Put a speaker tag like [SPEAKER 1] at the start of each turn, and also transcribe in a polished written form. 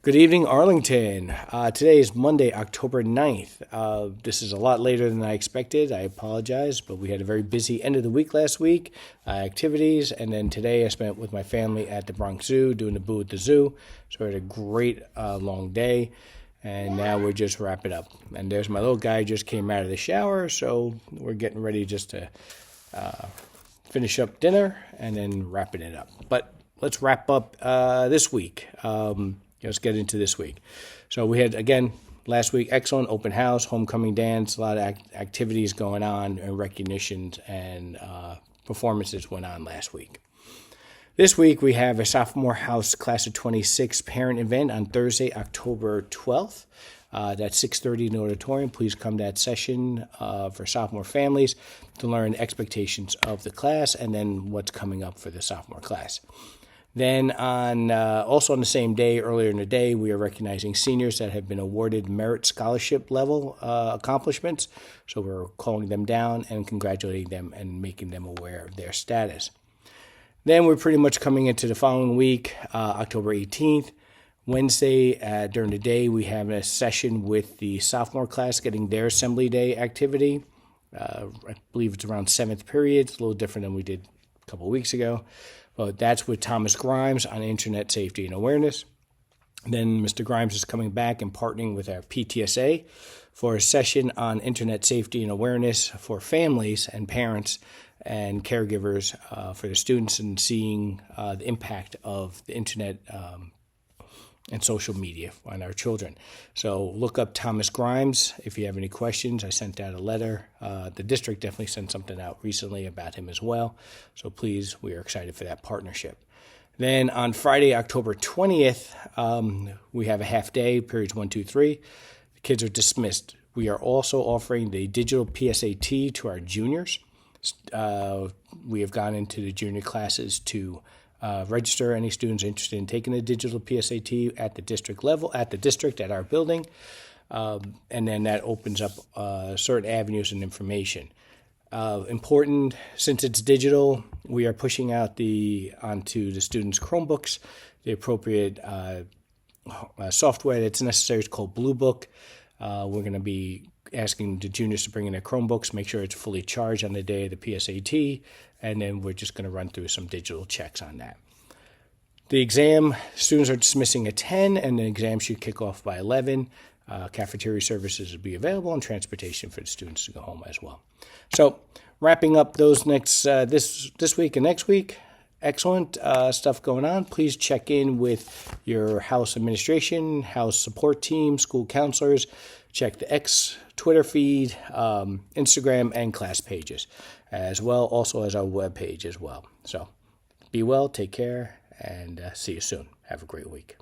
[SPEAKER 1] Good evening, Arlington. Today is Monday, October 9th. This is a lot later than I expected. I apologize, but we had a very busy end of the week last week, activities, and then today I spent with my family at the Bronx Zoo doing the Boo at the Zoo. So we had a great long day, and now we're just wrapping up. And there's my little guy just came out of the shower, so we're getting ready just to finish up dinner and then wrapping it up. But let's wrap up this week. Let's get into this week. So we had, again, last week, excellent open house, homecoming dance, a lot of activities going on, and recognitions and performances went on last week. This week, we have a sophomore house class of 26 parent event on Thursday, October 12th. That's 6:30 in the auditorium. Please come to that session for sophomore families to learn expectations of the class and then what's coming up for the sophomore class. Then also on the same day, earlier in the day, we are recognizing seniors that have been awarded merit scholarship level accomplishments. So we're calling them down and congratulating them and making them aware of their status. Then we're pretty much coming into the following week, October 18th. Wednesday, during the day, we have a session with the sophomore class getting their assembly day activity. I believe it's around 7th period. It's a little different than we did a couple of weeks ago. But that's with Thomas Grimes on internet safety and awareness. Then Mr. Grimes is coming back and partnering with our PTSA for a session on internet safety and awareness for families and parents and caregivers for the students and seeing the impact of the internet and social media on our children. So look up Thomas Grimes if you have any questions. I sent out a letter. The district definitely sent something out recently about him as well. So please, we are excited for that partnership. Then on Friday, October 20th, we have a half day, periods 1, 2, 3. The kids are dismissed. We are also offering the digital PSAT to our juniors. We have gone into the junior classes to register any students interested in taking the digital PSAT at the district level, at our building, and then that opens up certain avenues and information. Important, since it's digital, we are pushing out onto the students' Chromebooks the appropriate software that's necessary. It's called Blue Book. We're going to be asking the juniors to bring in their Chromebooks, make sure it's fully charged on the day of the PSAT, and then we're just going to run through some digital checks on that. The exam, students are dismissing at 10, and the exam should kick off by 11. Cafeteria services will be available and transportation for the students to go home as well. So wrapping up those next this week and next week, excellent stuff going on. Please check in with your house administration, house support team, school counselors. Check the X Twitter feed, Instagram, and class pages, as well also as our web page as well. So be well, take care, and see you soon. Have a great week.